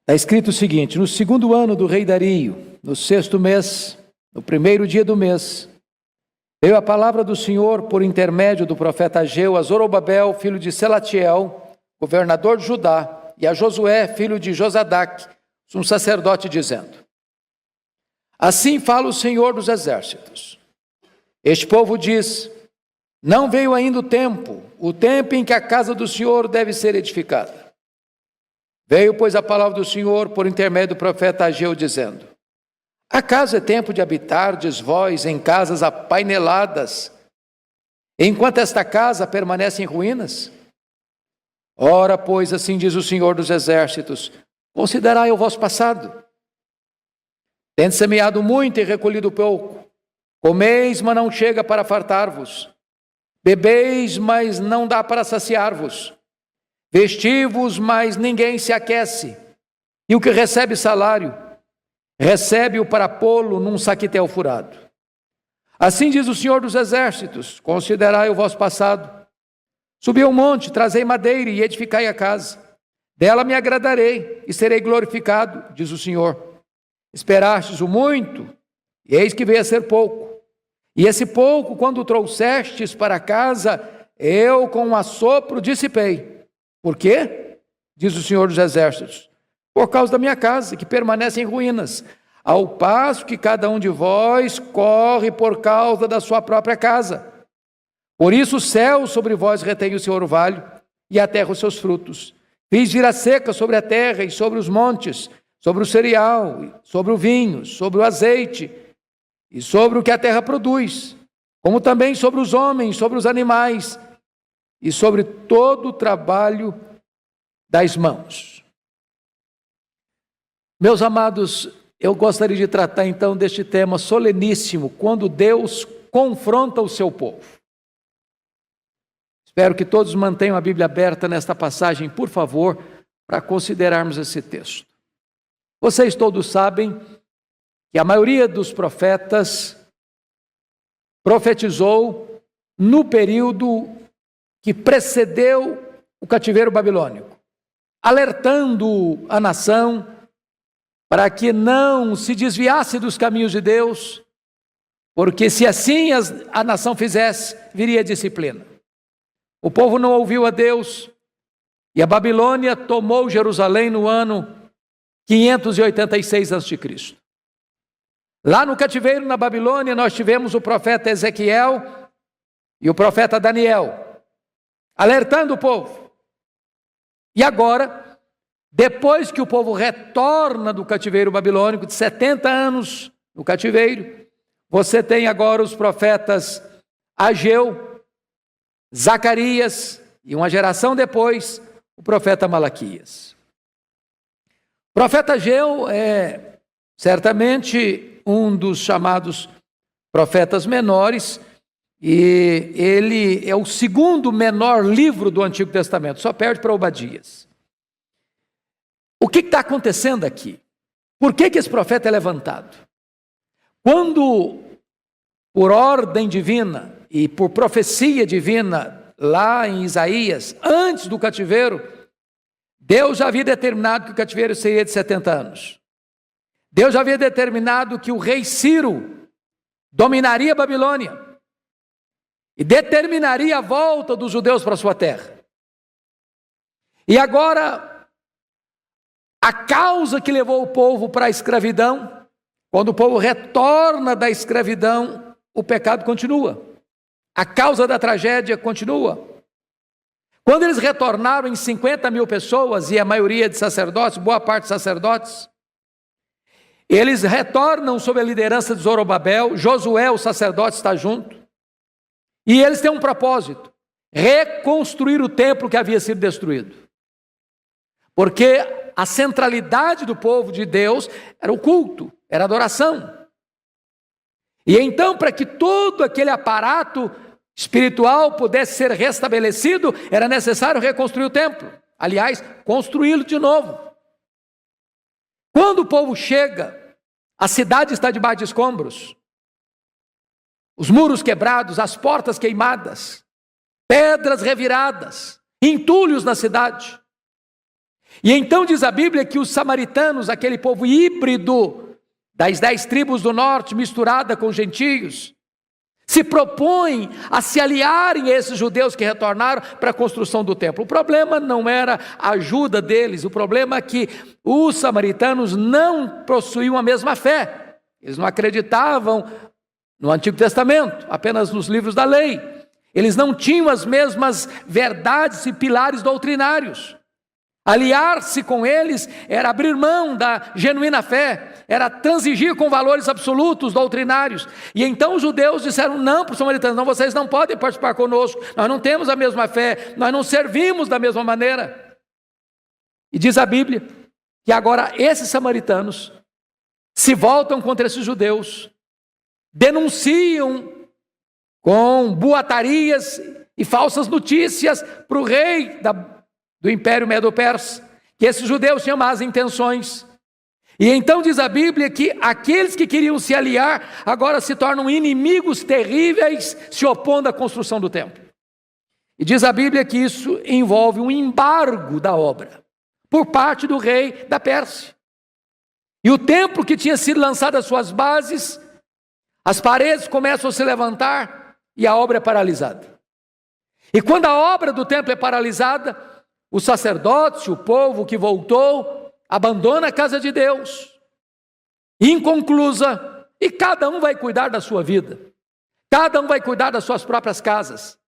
Está escrito o seguinte: no segundo ano do rei Dario, no sexto mês, no primeiro dia do mês, veio a palavra do Senhor por intermédio do profeta Ageu a Zorobabel, filho de Selatiel, governador de Judá, e a Josué, filho de Josadaque, um sacerdote, dizendo: assim fala o Senhor dos exércitos. Este povo diz: não veio ainda o tempo em que a casa do Senhor deve ser edificada. Veio, pois, a palavra do Senhor por intermédio do profeta Ageu, dizendo: acaso é tempo de habitardes vós em casas apaineladas, enquanto esta casa permanece em ruínas? Ora, pois, assim diz o Senhor dos exércitos: considerai o vosso passado. Tendes semeado muito e recolhido pouco. Comeis, mas não chega para fartar-vos. Bebeis, mas não dá para saciar-vos. Vestivos, mas ninguém se aquece. E o que recebe salário, recebe-o para pô-lo num saquitel furado. Assim diz o Senhor dos exércitos: considerai o vosso passado. Subi ao monte, trazei madeira e edificai a casa. Dela me agradarei e serei glorificado, diz o Senhor. Esperastes o muito, e eis que veio a ser pouco. E esse pouco, quando o trouxestes para casa, eu com um assopro dissipei. Por quê? Diz o Senhor dos exércitos: por causa da minha casa, que permanece em ruínas, ao passo que cada um de vós corre por causa da sua própria casa. Por isso o céu sobre vós retém o seu orvalho, e a terra os seus frutos. Fiz vir a seca sobre a terra e sobre os montes, sobre o cereal, sobre o vinho, sobre o azeite, e sobre o que a terra produz, como também sobre os homens, sobre os animais, e sobre todo o trabalho das mãos. Meus amados, eu gostaria de tratar então deste tema soleníssimo, quando Deus confronta o seu povo. Espero que todos mantenham a Bíblia aberta nesta passagem, por favor, para considerarmos esse texto. Vocês todos sabem que a maioria dos profetas profetizou no período que precedeu o cativeiro babilônico, alertando a nação para que não se desviasse dos caminhos de Deus, porque se assim a nação fizesse, viria a disciplina. O povo não ouviu a Deus, e a Babilônia tomou Jerusalém no ano 586 a.C. Lá no cativeiro na Babilônia, nós tivemos o profeta Ezequiel e o profeta Daniel, alertando o povo. E agora, depois que o povo retorna do cativeiro babilônico, de 70 anos no cativeiro, você tem agora os profetas Ageu, Zacarias e uma geração depois, o profeta Malaquias. O profeta Ageu é certamente um dos chamados profetas menores, e ele é o segundo menor livro do Antigo Testamento, só perde para Obadias. O que está acontecendo aqui? Por que esse profeta é levantado? Quando, por ordem divina e por profecia divina, lá em Isaías, antes do cativeiro, Deus já havia determinado que o cativeiro seria de 70 anos. Deus já havia determinado que o rei Ciro dominaria a Babilônia e determinaria a volta dos judeus para a sua terra. E agora, a causa que levou o povo para a escravidão, quando o povo retorna da escravidão, o pecado continua. A causa da tragédia continua. Quando eles retornaram em 50 mil pessoas, e a maioria de sacerdotes, boa parte de sacerdotes, eles retornam sob a liderança de Zorobabel. Josué, o sacerdote, está junto. E eles têm um propósito: reconstruir o templo que havia sido destruído. Porque a centralidade do povo de Deus era o culto, era a adoração. E então, para que todo aquele aparato espiritual pudesse ser restabelecido, era necessário reconstruir o templo. Aliás, construí-lo de novo. Quando o povo chega, a cidade está debaixo de escombros, os muros quebrados, as portas queimadas, pedras reviradas, entulhos na cidade. E então diz a Bíblia que os samaritanos, aquele povo híbrido das 10 tribos do norte, misturada com gentios, se propõem a se aliarem a esses judeus que retornaram para a construção do templo. O problema não era a ajuda deles, o problema é que os samaritanos não possuíam a mesma fé. Eles não acreditavam no Antigo Testamento, apenas nos livros da lei. Eles não tinham as mesmas verdades e pilares doutrinários. Aliar-se com eles era abrir mão da genuína fé, era transigir com valores absolutos doutrinários. E então os judeus disseram não para os samaritanos: não, vocês não podem participar conosco, nós não temos a mesma fé, nós não servimos da mesma maneira. E diz a Bíblia que agora esses samaritanos se voltam contra esses judeus, denunciam com boatarias e falsas notícias para o rei do Império Medo-Persa, que esses judeus tinham más intenções. E então diz a Bíblia que aqueles que queriam se aliar agora se tornam inimigos terríveis, se opondo à construção do templo. E diz a Bíblia que isso envolve um embargo da obra por parte do rei da Pérsia. E o templo que tinha sido lançado às suas bases, as paredes começam a se levantar e a obra é paralisada. E quando a obra do templo é paralisada, os sacerdotes, o povo que voltou, abandona a casa de Deus, inconclusa, e cada um vai cuidar da sua vida, cada um vai cuidar das suas próprias casas,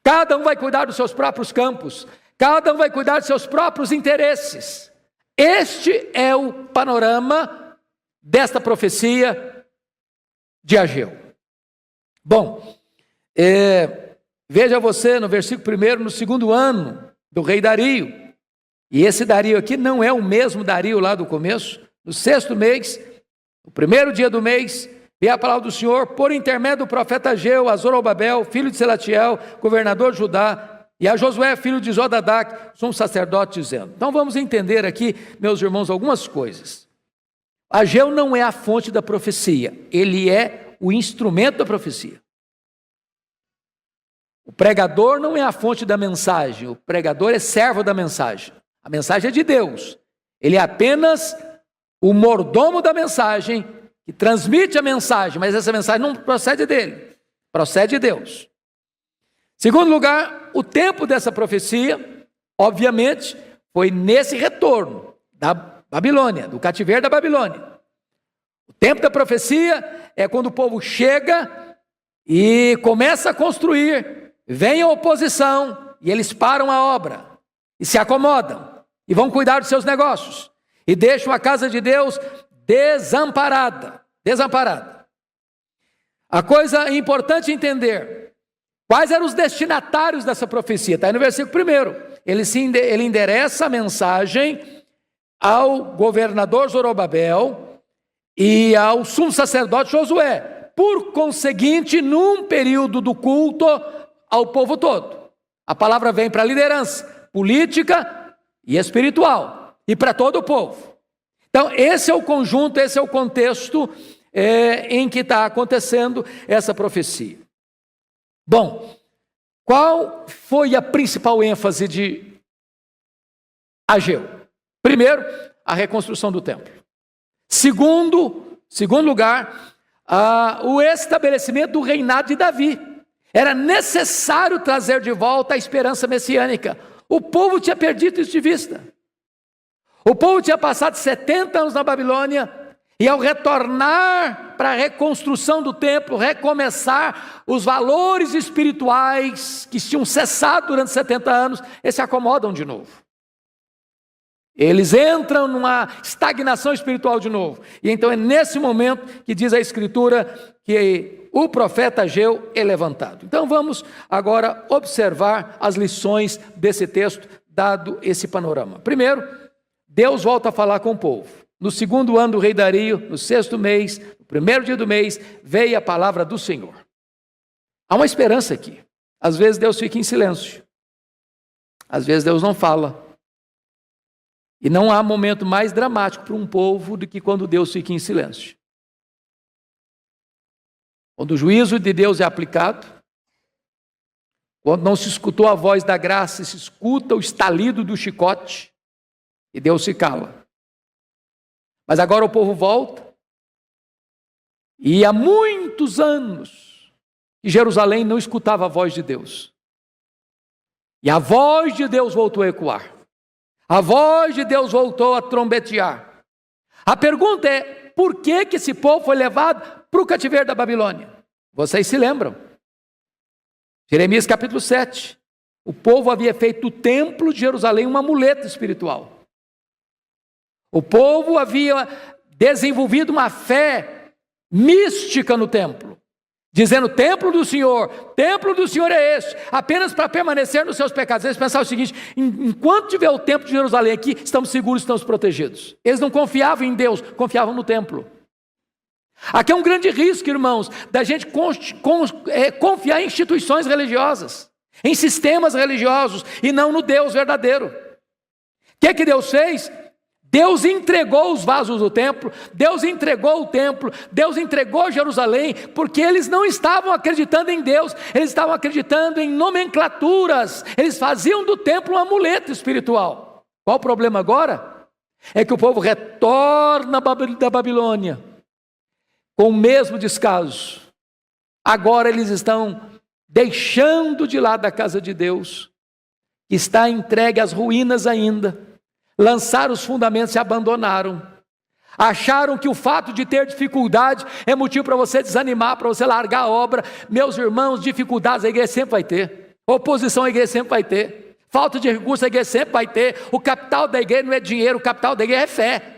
cada um vai cuidar dos seus próprios campos, cada um vai cuidar dos seus próprios interesses. Este é o panorama desta profecia de Ageu. Bom, veja você no versículo 1, no segundo ano do rei Dario, e esse Dario aqui não é o mesmo Dario lá do começo. No 6º mês, no primeiro dia do mês, veio a palavra do Senhor por intermédio do profeta Ageu a Zorobabel, filho de Selatiel, governador de Judá, e a Josué, filho de Jodadac, sumo sacerdote, dizendo. Então vamos entender aqui, meus irmãos, algumas coisas. Ageu não é a fonte da profecia, ele é o instrumento da profecia. O pregador não é a fonte da mensagem, o pregador é servo da mensagem. A mensagem é de Deus. Ele é apenas o mordomo da mensagem, que transmite a mensagem, mas essa mensagem não procede dele, procede de Deus. Segundo lugar, o tempo dessa profecia, obviamente, foi nesse retorno da Babilônia, do cativeiro da Babilônia. O tempo da profecia é quando o povo chega e começa a construir, vem a oposição e eles param a obra e se acomodam e vão cuidar dos seus negócios e deixam a casa de Deus desamparada. A coisa importante entender: quais eram os destinatários dessa profecia? Está aí no versículo 1. Ele endereça a mensagem ao governador Zorobabel e ao sumo sacerdote Josué. Por conseguinte, num período do culto ao povo todo. A palavra vem para a liderança política e espiritual e para todo o povo. Então, esse é o conjunto, esse é o contexto em que está acontecendo essa profecia. Bom, qual foi a principal ênfase de Ageu? Primeiro, a reconstrução do templo. Segundo lugar, o estabelecimento do reinado de Davi. Era necessário trazer de volta a esperança messiânica. O povo tinha perdido isso de vista. O povo tinha passado 70 anos na Babilônia, e ao retornar para a reconstrução do templo, recomeçar, os valores espirituais que tinham cessado durante 70 anos, eles se acomodam de novo. Eles entram numa estagnação espiritual de novo. E então é nesse momento que diz a Escritura que o profeta Ageu é levantado. Então vamos agora observar as lições desse texto, dado esse panorama. Primeiro, Deus volta a falar com o povo. No segundo ano do rei Dario, no 6º mês, no primeiro dia do mês, veio a palavra do Senhor. Há uma esperança aqui. Às vezes Deus fica em silêncio. Às vezes Deus não fala. E não há momento mais dramático para um povo do que quando Deus fica em silêncio. Quando o juízo de Deus é aplicado, quando não se escutou a voz da graça, se escuta o estalido do chicote, E Deus se cala. Mas agora o povo volta. E há muitos anos que Jerusalém não escutava a voz de Deus. E a voz de Deus voltou a ecoar. A voz de Deus voltou a trombetear. A pergunta é, por que esse povo foi levado para o cativeiro da Babilônia? Vocês se lembram? Jeremias capítulo 7. O povo havia feito do templo de Jerusalém uma muleta espiritual. O povo havia desenvolvido uma fé mística no templo, dizendo, templo do Senhor é este, apenas para permanecer nos seus pecados. Eles pensavam o seguinte, enquanto tiver o templo de Jerusalém aqui, estamos seguros, estamos protegidos. Eles não confiavam em Deus, confiavam no templo. Aqui é um grande risco, irmãos, da gente confiar em instituições religiosas, em sistemas religiosos, e não no Deus verdadeiro. O que Deus fez? Deus entregou os vasos do templo, Deus entregou o templo, Deus entregou Jerusalém, porque eles não estavam acreditando em Deus, eles estavam acreditando em nomenclaturas, eles faziam do templo um amuleto espiritual. Qual o problema agora? É que o povo retorna da Babilônia com o mesmo descaso. Agora eles estão deixando de lado a casa de Deus, que está entregue às ruínas ainda. Lançaram os fundamentos e abandonaram. Acharam que o fato de ter dificuldade é motivo para você desanimar, para você largar a obra. Meus irmãos, dificuldades a igreja sempre vai ter. Oposição a igreja sempre vai ter. Falta de recursos a igreja sempre vai ter. O capital da igreja não é dinheiro, o capital da igreja é fé.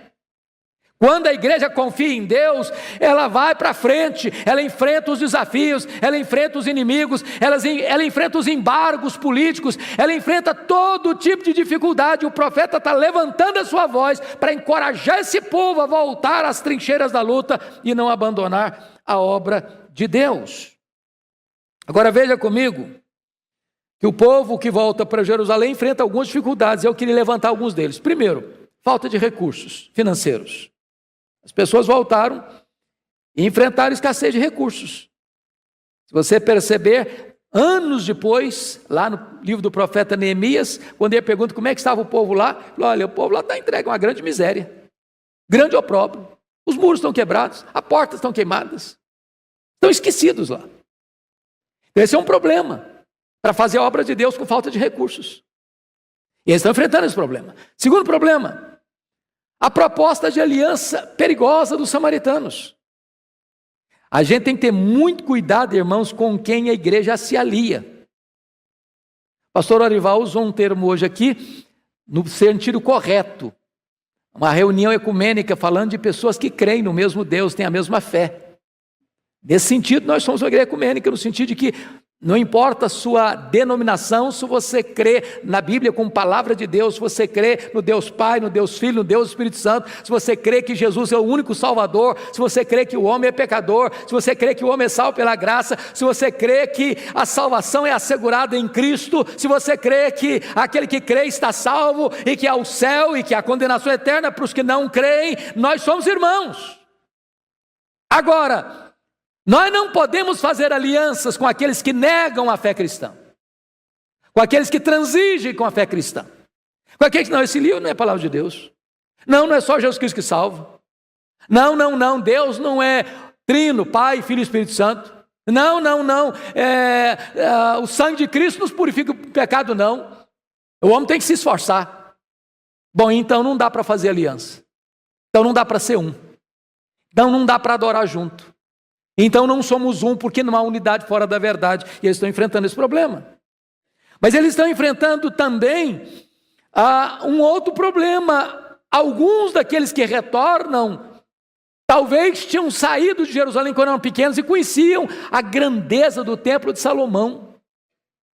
Quando a igreja confia em Deus, ela vai para frente, ela enfrenta os desafios, ela enfrenta os inimigos, ela enfrenta os embargos políticos, ela enfrenta todo tipo de dificuldade. O profeta está levantando a sua voz para encorajar esse povo a voltar às trincheiras da luta e não abandonar a obra de Deus. Agora veja comigo, que o povo que volta para Jerusalém enfrenta algumas dificuldades, eu queria levantar alguns deles. Primeiro, falta de recursos financeiros. As pessoas voltaram e enfrentaram escassez de recursos. Se você perceber, anos depois, lá no livro do profeta Neemias, quando ele pergunta como é que estava o povo lá, ele falou, olha, o povo lá está entregue a uma grande miséria, grande opróbrio, os muros estão quebrados, as portas estão queimadas, estão esquecidos lá. Esse é um problema para fazer a obra de Deus com falta de recursos. E eles estão enfrentando esse problema. Segundo problema, a proposta de aliança perigosa dos samaritanos. A gente tem que ter muito cuidado, irmãos, com quem a igreja se alia. O pastor Orival usou um termo hoje aqui, no sentido correto. Uma reunião ecumênica falando de pessoas que creem no mesmo Deus, têm a mesma fé. Nesse sentido, nós somos uma igreja ecumênica, no sentido de que não importa a sua denominação, se você crê na Bíblia como palavra de Deus, se você crê no Deus Pai, no Deus Filho, no Deus Espírito Santo, se você crê que Jesus é o único Salvador, se você crê que o homem é pecador, se você crê que o homem é salvo pela graça, se você crê que a salvação é assegurada em Cristo, se você crê que aquele que crê está salvo e que há o céu e que há a condenação eterna para os que não creem, nós somos irmãos. Agora, nós não podemos fazer alianças com aqueles que negam a fé cristã, com aqueles que transigem com a fé cristã, com aqueles que não, esse livro não é a palavra de Deus, não é só Jesus Cristo que salva, não, Deus não é trino, Pai, Filho e Espírito Santo, não, o sangue de Cristo nos purifica do pecado, não, o homem tem que se esforçar. Bom, então não dá para fazer aliança, então não dá para ser um, então não dá para adorar junto. Então não somos um, porque não há unidade fora da verdade. E eles estão enfrentando esse problema. Mas eles estão enfrentando também um outro problema. Alguns daqueles que retornam, talvez tinham saído de Jerusalém quando eram pequenos e conheciam a grandeza do templo de Salomão.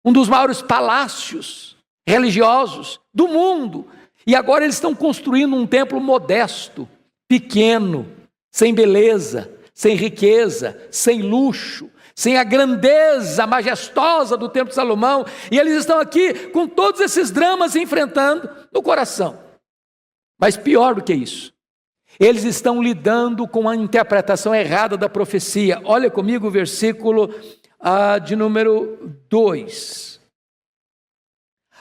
Um dos maiores palácios religiosos do mundo. E agora eles estão construindo um templo modesto, pequeno, sem beleza, sem riqueza, sem luxo, sem a grandeza majestosa do templo de Salomão, e eles estão aqui com todos esses dramas enfrentando no coração. Mas pior do que isso, eles estão lidando com a interpretação errada da profecia. Olha comigo o versículo de número 2.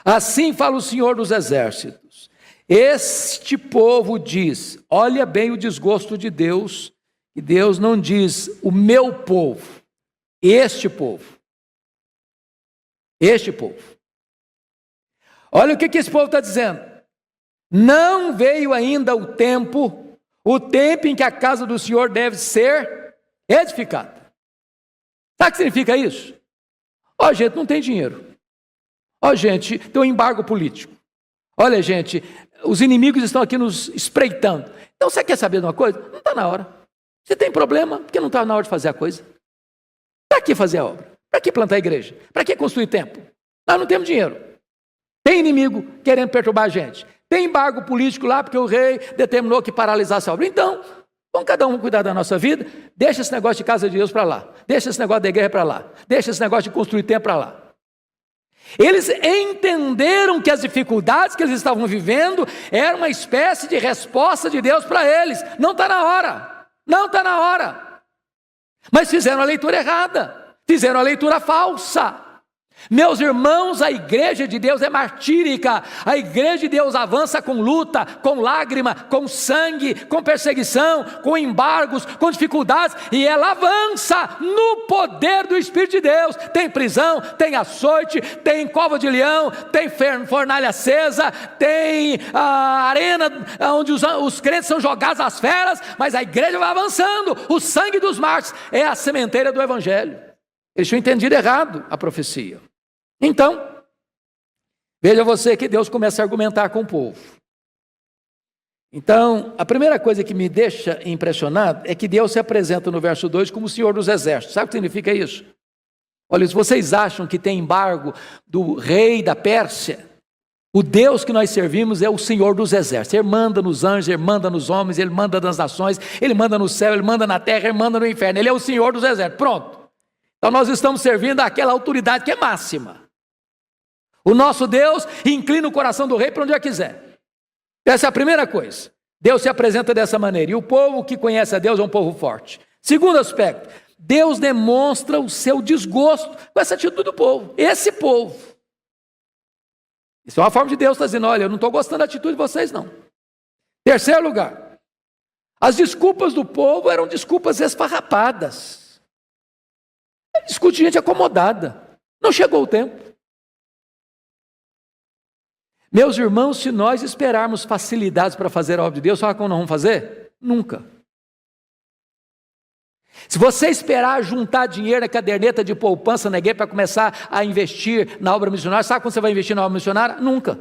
Assim fala o Senhor dos Exércitos: Este povo diz, olha bem o desgosto de Deus, e Deus não diz o meu povo, este povo. Este povo. Olha o que esse povo está dizendo. Não veio ainda o tempo em que a casa do Senhor deve ser edificada. Sabe o que significa isso? Ó, gente, não tem dinheiro. Ó, gente, tem um embargo político. Olha, gente, os inimigos estão aqui nos espreitando. Então, você quer saber de uma coisa? Não está na hora. Você tem problema, porque não está na hora de fazer a coisa. Para que fazer a obra? Para que plantar a igreja? Para que construir templo? Nós não temos dinheiro. Tem inimigo querendo perturbar a gente. Tem embargo político lá, porque o rei determinou que paralisasse a obra. Então, vamos cada um cuidar da nossa vida. Deixa esse negócio de casa de Deus para lá. Deixa esse negócio da igreja para lá. Deixa esse negócio de construir templo para lá. Eles entenderam que as dificuldades que eles estavam vivendo era uma espécie de resposta de Deus para eles. Não está na hora. Não está na hora. Mas fizeram a leitura errada. Fizeram a leitura falsa. Meus irmãos, a igreja de Deus é martírica. A igreja de Deus avança com luta, com lágrima, com sangue, com perseguição, com embargos, com dificuldades, e ela avança no poder do Espírito de Deus. Tem prisão, tem açoite, tem cova de leão, tem fornalha acesa, tem a arena onde os crentes são jogados às feras, mas a igreja vai avançando. O sangue dos mártires é a sementeira do evangelho. Eles tinham entendido errado a profecia. Então, veja você que Deus começa a argumentar com o povo. Então, a primeira coisa que me deixa impressionado é que Deus se apresenta no verso 2 como o Senhor dos Exércitos. Sabe o que significa isso? Olha, se vocês acham que tem embargo do rei da Pérsia, o Deus que nós servimos é o Senhor dos Exércitos. Ele manda nos anjos, Ele manda nos homens, Ele manda nas nações, Ele manda no céu, Ele manda na terra, Ele manda no inferno. Ele é o Senhor dos Exércitos. Pronto. Então nós estamos servindo àquela autoridade que é máxima. O nosso Deus inclina o coração do rei para onde ele quiser. Essa é a primeira coisa. Deus se apresenta dessa maneira. E o povo que conhece a Deus é um povo forte. Segundo aspecto, Deus demonstra o seu desgosto com essa atitude do povo. Esse povo. Isso é uma forma de Deus estar dizendo, olha, eu não estou gostando da atitude de vocês, não. Terceiro lugar, as desculpas do povo eram desculpas esfarrapadas. Discute gente acomodada. Não chegou o tempo. Meus irmãos, se nós esperarmos facilidades para fazer a obra de Deus, sabe como nós vamos fazer? Nunca. Se você esperar juntar dinheiro na caderneta de poupança na igreja para começar a investir na obra missionária, sabe quando você vai investir na obra missionária? Nunca.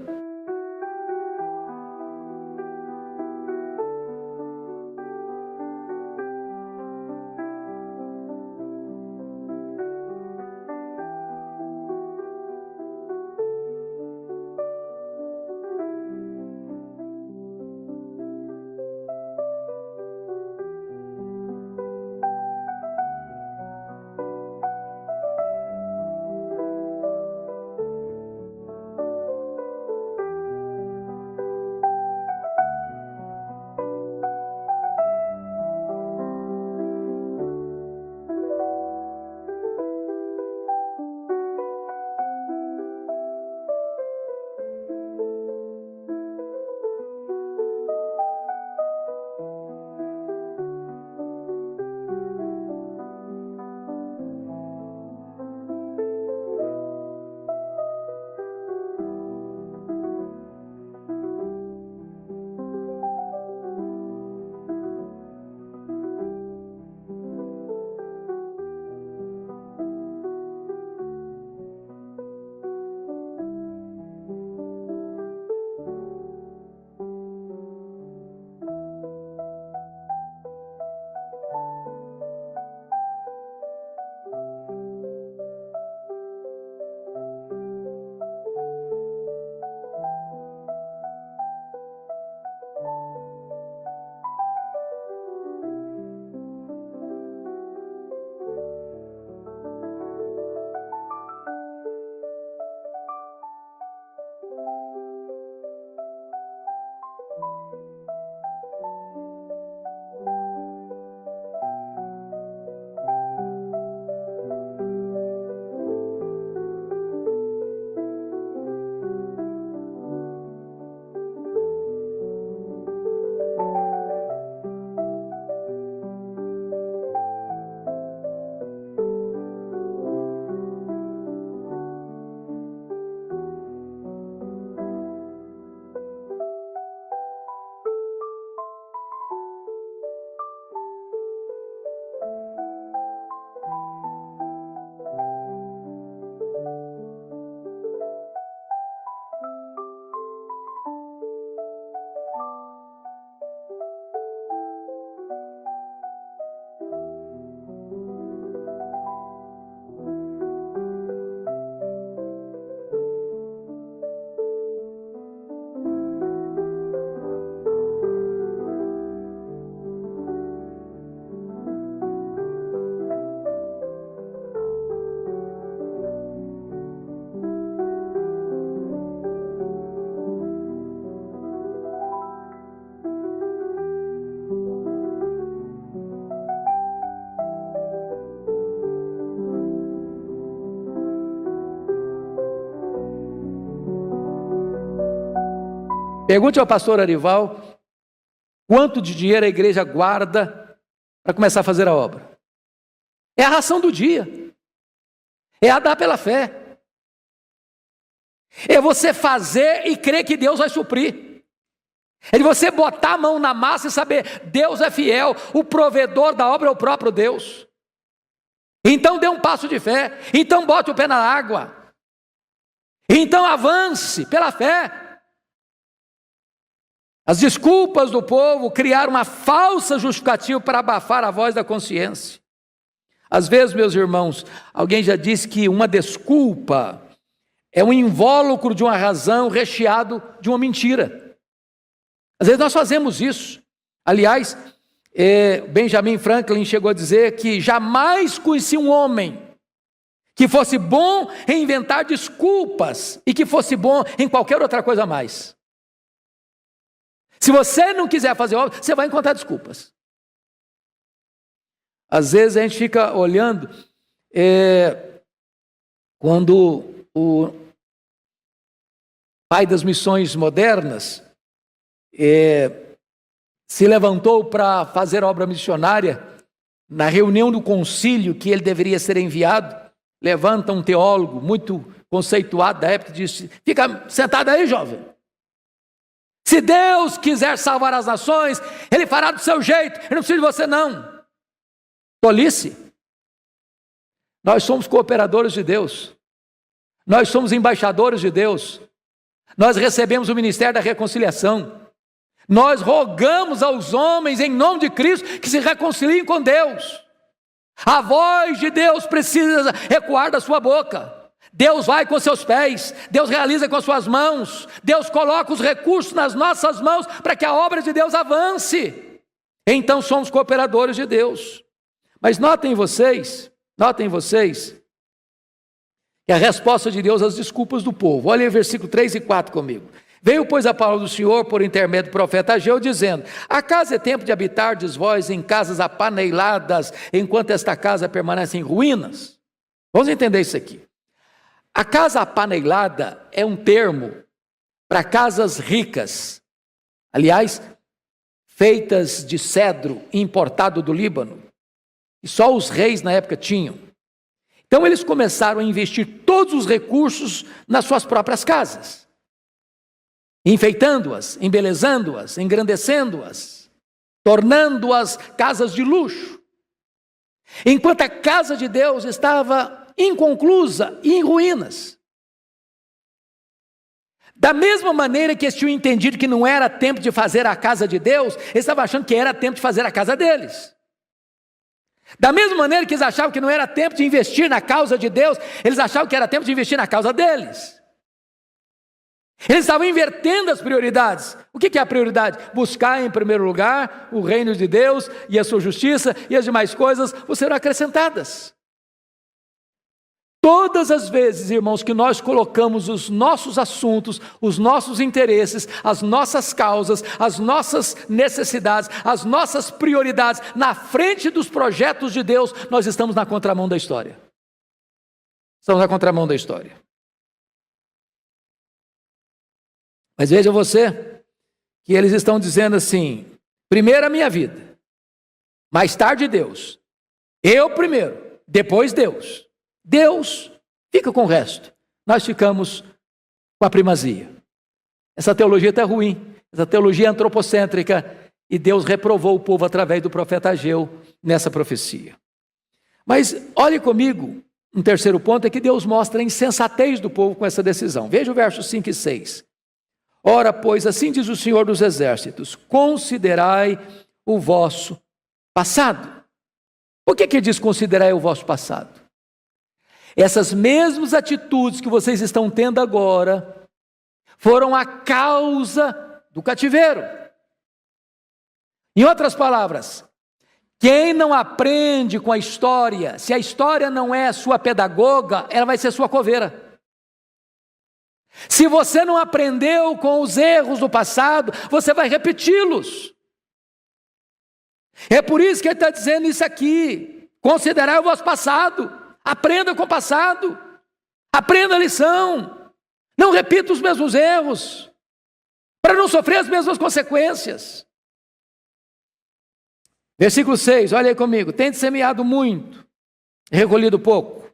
Pergunte ao pastor Arival quanto de dinheiro a igreja guarda para começar a fazer a obra. É a ração do dia. É a dar pela fé. É você fazer e crer que Deus vai suprir. É de você botar a mão na massa e saber, Deus é fiel, o provedor da obra é o próprio Deus. Então dê um passo de fé, então bote o pé na água. Então avance pela fé. As desculpas do povo criaram uma falsa justificativa para abafar a voz da consciência. Às vezes, meus irmãos, alguém já disse que uma desculpa é um invólucro de uma razão recheado de uma mentira. Às vezes nós fazemos isso. Aliás, Benjamin Franklin chegou a dizer que jamais conheci um homem que fosse bom em inventar desculpas e que fosse bom em qualquer outra coisa a mais. Se você não quiser fazer obra, você vai encontrar desculpas. Às vezes a gente fica olhando, quando o pai das missões modernas se levantou para fazer obra missionária, na reunião do concílio que ele deveria ser enviado, levanta um teólogo muito conceituado da época e disse: fica sentado aí, jovem. Se Deus quiser salvar as nações, Ele fará do seu jeito, Ele não precisa de você não. Tolice. Nós somos cooperadores de Deus. Nós somos embaixadores de Deus. Nós recebemos o ministério da reconciliação. Nós rogamos aos homens em nome de Cristo que se reconciliem com Deus. A voz de Deus precisa ecoar da sua boca. Deus vai com seus pés, Deus realiza com as suas mãos, Deus coloca os recursos nas nossas mãos para que a obra de Deus avance. Então somos cooperadores de Deus. Mas notem vocês, que a resposta de Deus às desculpas do povo. Olha aí versículo 3 e 4 comigo. Veio, pois, a palavra do Senhor por intermédio do profeta Ageu, dizendo: acaso é tempo de habitardes vós em casas apaneiladas, enquanto esta casa permanece em ruínas? Vamos entender isso aqui. A casa apaneilada é um termo para casas ricas, aliás, feitas de cedro importado do Líbano, e só os reis na época tinham. Então eles começaram a investir todos os recursos nas suas próprias casas, enfeitando-as, embelezando-as, engrandecendo-as, tornando-as casas de luxo, enquanto a casa de Deus estava inconclusa e em ruínas. Da mesma maneira que eles tinham entendido que não era tempo de fazer a casa de Deus, eles estavam achando que era tempo de fazer a casa deles. Da mesma maneira que eles achavam que não era tempo de investir na causa de Deus, eles achavam que era tempo de investir na causa deles. Eles estavam invertendo as prioridades. O que é a prioridade? Buscar em primeiro lugar o reino de Deus e a sua justiça, e as demais coisas serão acrescentadas. Todas as vezes, irmãos, que nós colocamos os nossos assuntos, os nossos interesses, as nossas causas, as nossas necessidades, as nossas prioridades na frente dos projetos de Deus, nós estamos na contramão da história. Estamos na contramão da história. Mas veja você, que eles estão dizendo assim: primeiro a minha vida, mais tarde Deus, eu primeiro, depois Deus. Deus fica com o resto, nós ficamos com a primazia. Essa teologia está ruim, essa teologia é antropocêntrica, e Deus reprovou o povo através do profeta Ageu nessa profecia. Mas olhe comigo, um terceiro ponto é que Deus mostra a insensatez do povo com essa decisão. Veja o verso 5 e 6. Ora, pois, assim diz o Senhor dos Exércitos: considerai o vosso passado. Por que diz considerai o vosso passado? Essas mesmas atitudes que vocês estão tendo agora foram a causa do cativeiro. Em outras palavras, quem não aprende com a história, se a história não é sua pedagoga, ela vai ser sua coveira. Se você não aprendeu com os erros do passado, você vai repeti-los. É por isso que ele está dizendo isso aqui: considerai o vosso passado. Aprenda com o passado, aprenda a lição, não repita os mesmos erros. para não sofrer as mesmas consequências. Versículo 6, olha aí comigo. Tende semeado muito, recolhido pouco.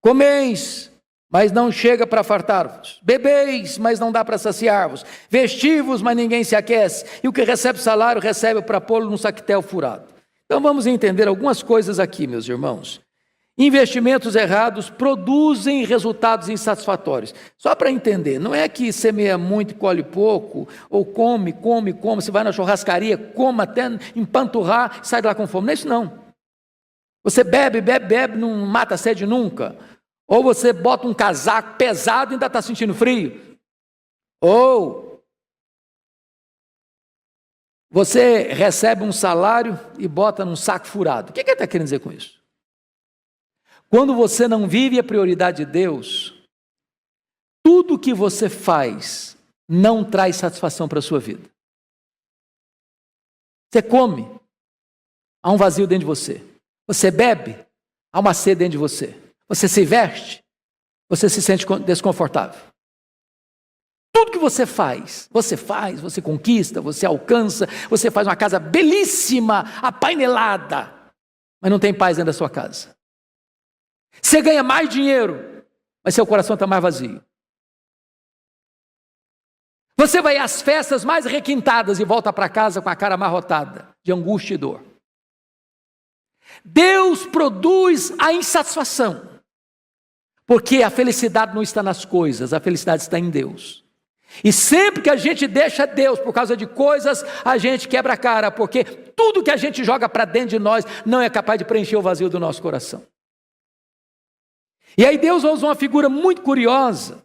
Comeis, mas não chega para fartar-vos. Bebeis, mas não dá para saciar-vos. Vestivos, mas ninguém se aquece. E o que recebe salário, recebe para pô-lo num saquetel furado. Então vamos entender algumas coisas aqui, meus irmãos. Investimentos errados produzem resultados insatisfatórios. Só para entender, não é que semeia muito e colhe pouco, ou come, você vai na churrascaria, come até empanturrar e sai de lá com fome. Não é isso não. Você bebe, não mata a sede nunca. Ou você bota um casaco pesado e ainda está sentindo frio. Ou você recebe um salário e bota num saco furado. O que ele está querendo dizer com isso? Quando você não vive a prioridade de Deus, tudo que você faz não traz satisfação para a sua vida. Você come, há um vazio dentro de você. Você bebe, há uma sede dentro de você. Você se veste, você se sente desconfortável. Tudo que você faz, você conquista, você alcança, você faz uma casa belíssima, apainelada, mas não tem paz dentro da sua casa. Você ganha mais dinheiro, mas seu coração está mais vazio. Você vai às festas mais requintadas e volta para casa com a cara amarrotada, de angústia e dor. Deus produz a insatisfação, porque a felicidade não está nas coisas, a felicidade está em Deus. E sempre que a gente deixa Deus por causa de coisas, a gente quebra a cara, porque tudo que a gente joga para dentro de nós não é capaz de preencher o vazio do nosso coração. E aí Deus usa uma figura muito curiosa,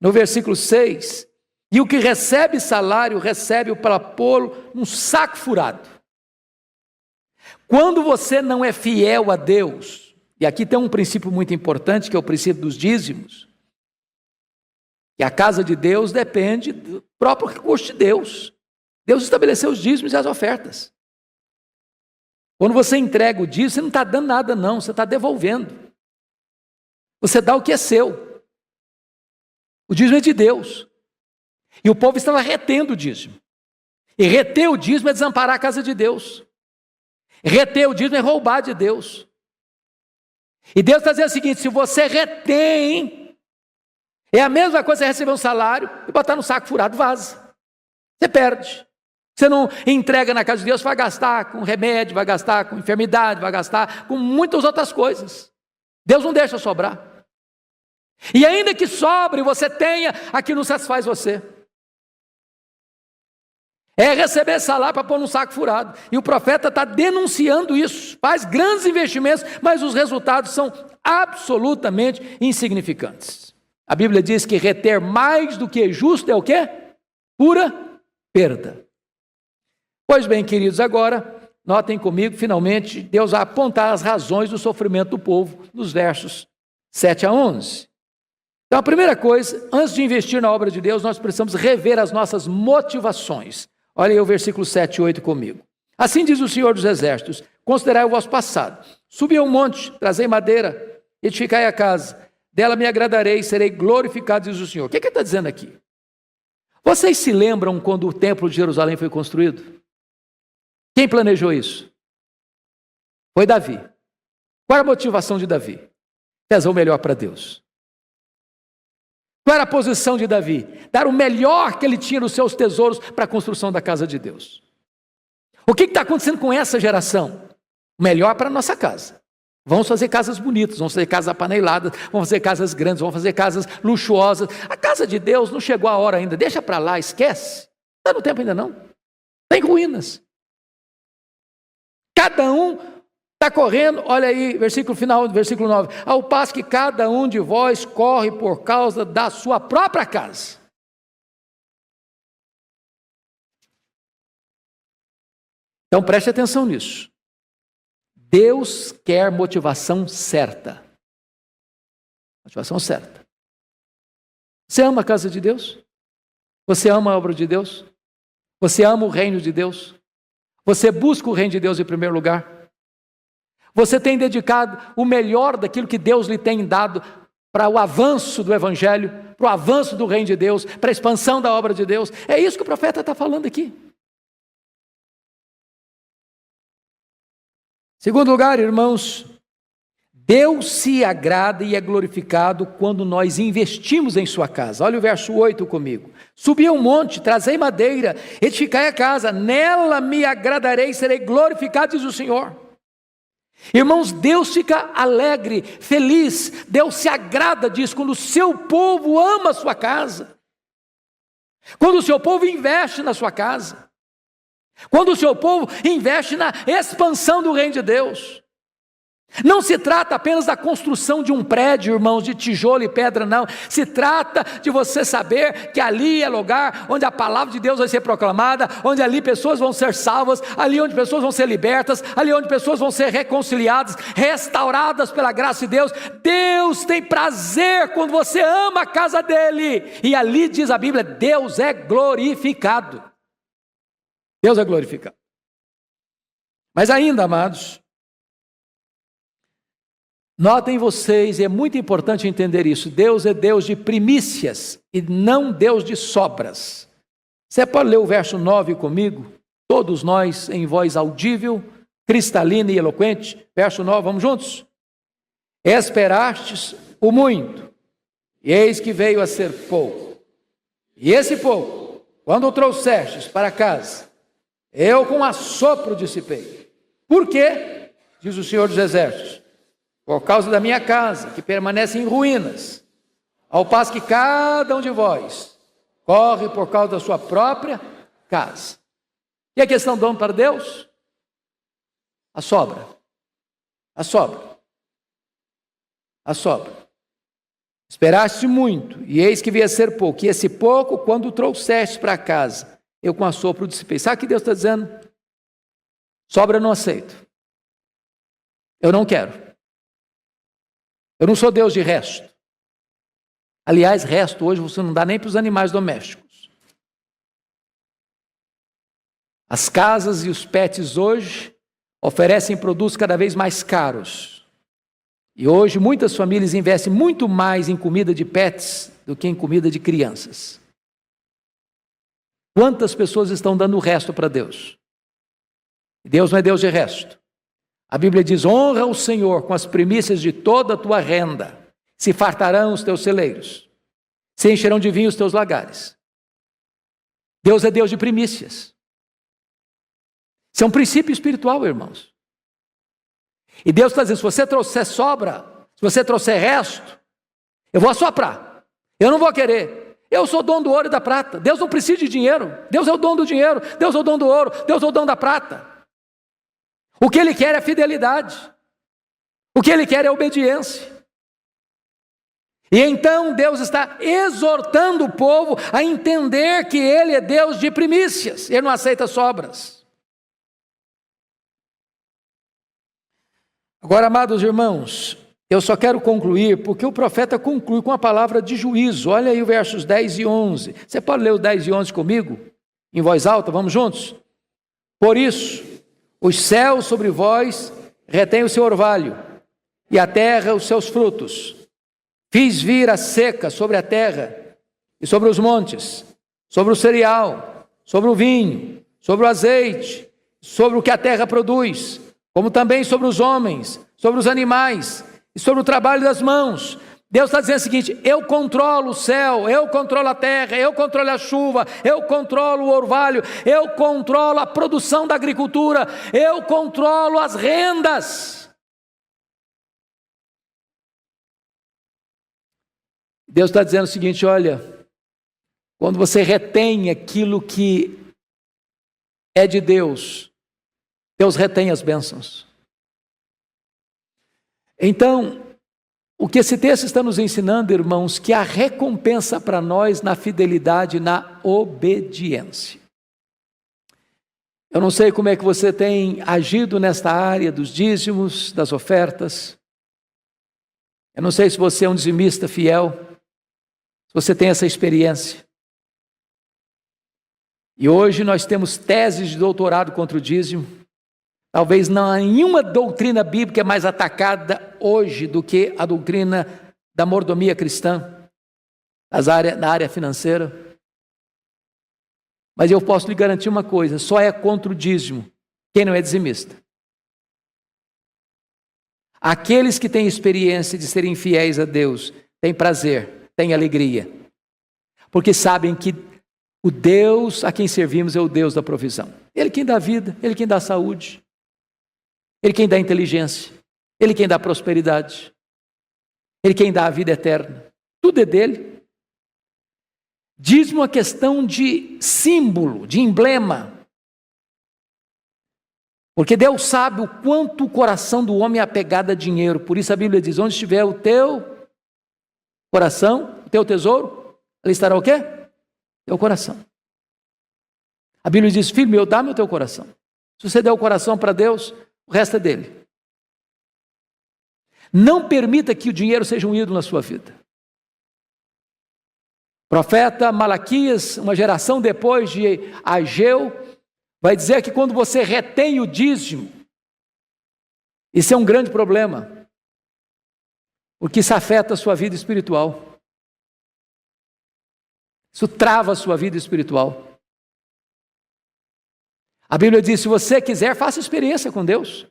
no versículo 6, e o que recebe salário, recebe para pô-lo num saco furado. Quando você não é fiel a Deus, e aqui tem um princípio muito importante, que é o princípio dos dízimos, que a casa de Deus depende do próprio recurso de Deus. Deus estabeleceu os dízimos e as ofertas. Quando você entrega o dízimo, você não está dando nada não, você está devolvendo. Você dá o que é seu. O dízimo é de Deus. E o povo estava retendo o dízimo. E reter o dízimo é desamparar a casa de Deus. Reter o dízimo é roubar de Deus. E Deus está dizendo o seguinte: se você retém, é a mesma coisa que você receber um salário e botar no saco furado, vaza. Você perde. Você não entrega na casa de Deus, vai gastar com remédio, vai gastar com enfermidade, vai gastar com muitas outras coisas. Deus não deixa sobrar. E ainda que sobre, você tenha, aquilo não satisfaz você. É receber salário para pôr num saco furado. E o profeta está denunciando isso. Faz grandes investimentos, mas os resultados são absolutamente insignificantes. A Bíblia diz que reter mais do que justo é o quê? Pura perda. Pois bem, queridos, agora, notem comigo, finalmente, Deus vai apontar as razões do sofrimento do povo nos versos 7 a 11. Então, a primeira coisa, antes de investir na obra de Deus, nós precisamos rever as nossas motivações. Olha aí o versículo 7 e 8 comigo. Assim diz o Senhor dos Exércitos: considerai o vosso passado. Subi a um monte, trazei madeira, edificai a casa. Dela me agradarei, serei glorificado, diz o Senhor. O que ele está dizendo aqui? Vocês se lembram quando o templo de Jerusalém foi construído? Quem planejou isso? Foi Davi. Qual era a motivação de Davi? Fazer o melhor para Deus. Qual era a posição de Davi? Dar o melhor que ele tinha nos seus tesouros para a construção da casa de Deus. O que está acontecendo com essa geração? O melhor para a nossa casa. Vamos fazer casas bonitas, vamos fazer casas apaneladas, vamos fazer casas grandes, vamos fazer casas luxuosas. A casa de Deus não chegou a hora ainda, deixa para lá, esquece. Não está no tempo ainda não. Está em ruínas. Cada um está correndo, olha aí, versículo final, versículo 9. Ao passo que cada um de vós corre por causa da sua própria casa. Então preste atenção nisso. Deus quer motivação certa. Motivação certa. Você ama a casa de Deus? Você ama a obra de Deus? Você ama o reino de Deus? Você busca o reino de Deus em primeiro lugar? Você tem dedicado o melhor daquilo que Deus lhe tem dado para o avanço do Evangelho, para o avanço do reino de Deus, para a expansão da obra de Deus. É isso que o profeta está falando aqui. Segundo lugar, irmãos, Deus se agrada e é glorificado quando nós investimos em sua casa. Olha o verso 8 comigo. Subi a um monte, trazei madeira, edificai a casa, nela me agradarei, serei glorificado, diz o Senhor. Irmãos, Deus fica alegre, feliz, Deus se agrada disso, quando o seu povo ama a sua casa, quando o seu povo investe na sua casa, quando o seu povo investe na expansão do reino de Deus. Não se trata apenas da construção de um prédio, irmãos, de tijolo e pedra, não. Se trata de você saber que ali é lugar onde a palavra de Deus vai ser proclamada, onde ali pessoas vão ser salvas, ali onde pessoas vão ser libertas, ali onde pessoas vão ser reconciliadas, restauradas pela graça de Deus. Deus tem prazer quando você ama a casa dele. E ali diz a Bíblia, Deus é glorificado. Deus é glorificado. Mas ainda, amados, notem vocês, e é muito importante entender isso, Deus é Deus de primícias e não Deus de sobras. Você pode ler o verso 9 comigo? Todos nós em voz audível, cristalina e eloquente. Verso 9, vamos juntos? Esperastes o muito, e eis que veio a ser pouco. E esse pouco, quando o trouxestes para casa, eu com assopro dissipei. Por quê? Diz o Senhor dos Exércitos. Por causa da minha casa, que permanece em ruínas, ao passo que cada um de vós corre por causa da sua própria casa. E a questão do homem para Deus? A sobra. A sobra. A sobra. Esperaste muito, e eis que veio a ser pouco. E esse pouco, quando o trouxeste para casa, eu com assopro dissipei. Sabe o que Deus está dizendo? Sobra eu não aceito. Eu não quero. Eu não sou Deus de resto. Aliás, resto hoje você não dá nem para os animais domésticos. As casas e os pets hoje oferecem produtos cada vez mais caros. E hoje muitas famílias investem muito mais em comida de pets do que em comida de crianças. Quantas pessoas estão dando o resto para Deus? Deus não é Deus de resto. A Bíblia diz, honra o Senhor com as primícias de toda a tua renda, se fartarão os teus celeiros, se encherão de vinho os teus lagares. Deus é Deus de primícias. Isso é um princípio espiritual, irmãos. E Deus está dizendo, se você trouxer sobra, se você trouxer resto, eu vou assoprar, eu não vou querer. Eu sou dono do ouro e da prata. Deus não precisa de dinheiro. Deus é o dono do dinheiro, Deus é o dono do ouro, Deus é o dono da prata. O que Ele quer é fidelidade. O que Ele quer é obediência. E então Deus está exortando o povo a entender que Ele é Deus de primícias. Ele não aceita sobras. Agora, amados irmãos, eu só quero concluir, porque o profeta conclui com a palavra de juízo. Olha aí os versos 10 e 11. Você pode ler o 10 e 11 comigo? Em voz alta, vamos juntos? Por isso, os céus sobre vós retêm o seu orvalho, e a terra os seus frutos. Fiz vir a seca sobre a terra, e sobre os montes, sobre o cereal, sobre o vinho, sobre o azeite, sobre o que a terra produz, como também sobre os homens, sobre os animais, e sobre o trabalho das mãos. Deus está dizendo o seguinte, eu controlo o céu, eu controlo a terra, eu controlo a chuva, eu controlo o orvalho, eu controlo a produção da agricultura, eu controlo as rendas. Deus está dizendo o seguinte, olha, quando você retém aquilo que é de Deus, Deus retém as bênçãos. Então, o que esse texto está nos ensinando, irmãos, que há recompensa para nós na fidelidade, na obediência. Eu não sei como é que você tem agido nesta área dos dízimos, das ofertas. Eu não sei se você é um dizimista fiel, se você tem essa experiência. E hoje nós temos teses de doutorado contra o dízimo. Talvez não há nenhuma doutrina bíblica mais atacada hoje do que a doutrina da mordomia cristã, na área financeira. Mas eu posso lhe garantir uma coisa: só é contra o dízimo quem não é dizimista. Aqueles que têm experiência de serem fiéis a Deus têm prazer, têm alegria, porque sabem que o Deus a quem servimos é o Deus da provisão. Ele quem dá vida, Ele quem dá saúde, Ele quem dá inteligência, Ele quem dá prosperidade, Ele quem dá a vida eterna. Tudo é dele. Dízimo é uma questão de símbolo, de emblema. Porque Deus sabe o quanto o coração do homem é apegado a dinheiro. Por isso a Bíblia diz: onde estiver o teu coração, o teu tesouro, ali estará o quê? Teu coração. A Bíblia diz: filho meu, dá-me o teu coração. Se você der o coração para Deus, o resto é dele. Não permita que o dinheiro seja um ídolo na sua vida. O profeta Malaquias, uma geração depois de Ageu, vai dizer que quando você retém o dízimo, isso é um grande problema, porque isso afeta a sua vida espiritual. Isso trava a sua vida espiritual. A Bíblia diz: se você quiser, faça experiência com Deus.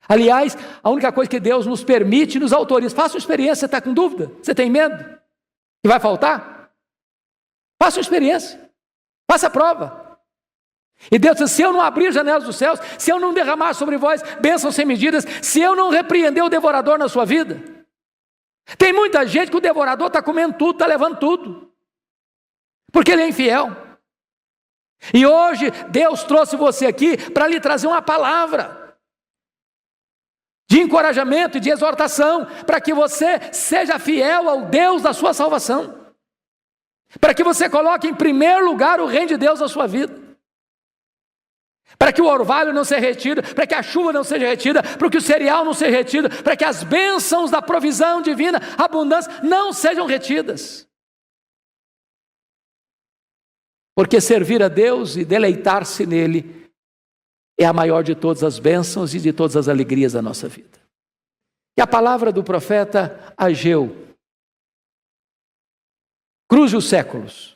Aliás, a única coisa que Deus nos permite, nos autoriza: faça uma experiência. Você está com dúvida? Você tem medo que vai faltar? Faça uma experiência, faça a prova. E Deus diz: se eu não abrir as janelas dos céus, se eu não derramar sobre vós bênçãos sem medidas, se eu não repreender o devorador na sua vida. Tem muita gente que o devorador está comendo tudo, está levando tudo, porque ele é infiel. E hoje Deus trouxe você aqui para lhe trazer uma palavra de encorajamento e de exortação, para que você seja fiel ao Deus da sua salvação, para que você coloque em primeiro lugar o reino de Deus na sua vida, para que o orvalho não seja retido, para que a chuva não seja retida, para que o cereal não seja retido, para que as bênçãos da provisão divina, abundância, não sejam retidas. Porque servir a Deus e deleitar-se nele é a maior de todas as bênçãos e de todas as alegrias da nossa vida. E a palavra do profeta Ageu cruze os séculos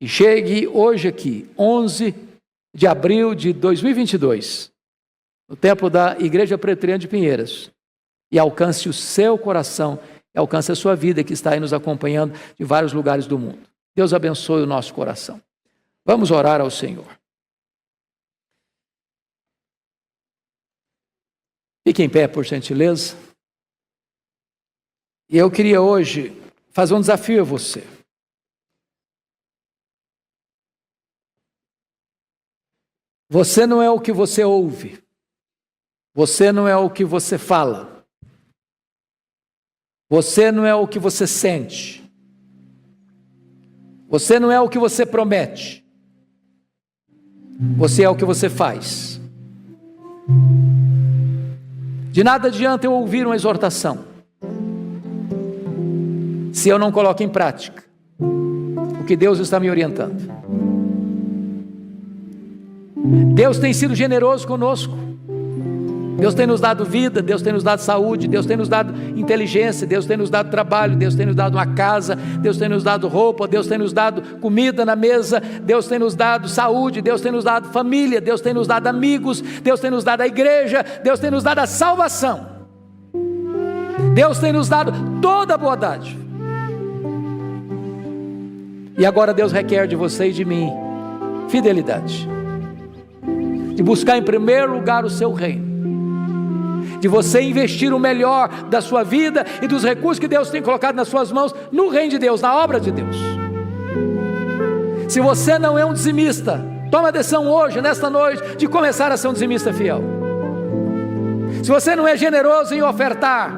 e chegue hoje aqui, 11 de abril de 2022, no templo da Igreja Presbiteriana de Pinheiros, e alcance o seu coração, e alcance a sua vida, que está aí nos acompanhando de vários lugares do mundo. Deus abençoe o nosso coração. Vamos orar ao Senhor. Fique em pé, por gentileza. E eu queria hoje fazer um desafio a você. Você não é o que você ouve. Você não é o que você fala. Você não é o que você sente. Você não é o que você promete. Você é o que você faz. De nada adianta eu ouvir uma exortação se eu não coloco em prática o que Deus está me orientando. Deus tem sido generoso conosco. Deus tem nos dado vida, Deus tem nos dado saúde, Deus tem nos dado inteligência, Deus tem nos dado trabalho, Deus tem nos dado uma casa, Deus tem nos dado roupa, Deus tem nos dado comida na mesa, Deus tem nos dado saúde, Deus tem nos dado família, Deus tem nos dado amigos, Deus tem nos dado a igreja, Deus tem nos dado a salvação. Deus tem nos dado toda a bondade. E agora Deus requer de você e de mim fidelidade, de buscar em primeiro lugar o seu reino, de você investir o melhor da sua vida e dos recursos que Deus tem colocado nas suas mãos no reino de Deus, na obra de Deus. Se você não é um dizimista, toma a decisão hoje, nesta noite, de começar a ser um dizimista fiel. Se você não é generoso em ofertar,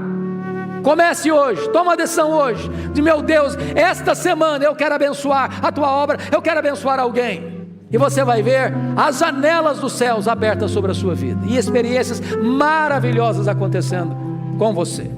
comece hoje, toma a decisão hoje, de meu Deus, esta semana eu quero abençoar a tua obra, eu quero abençoar alguém. E você vai ver as janelas dos céus abertas sobre a sua vida, e experiências maravilhosas acontecendo com você.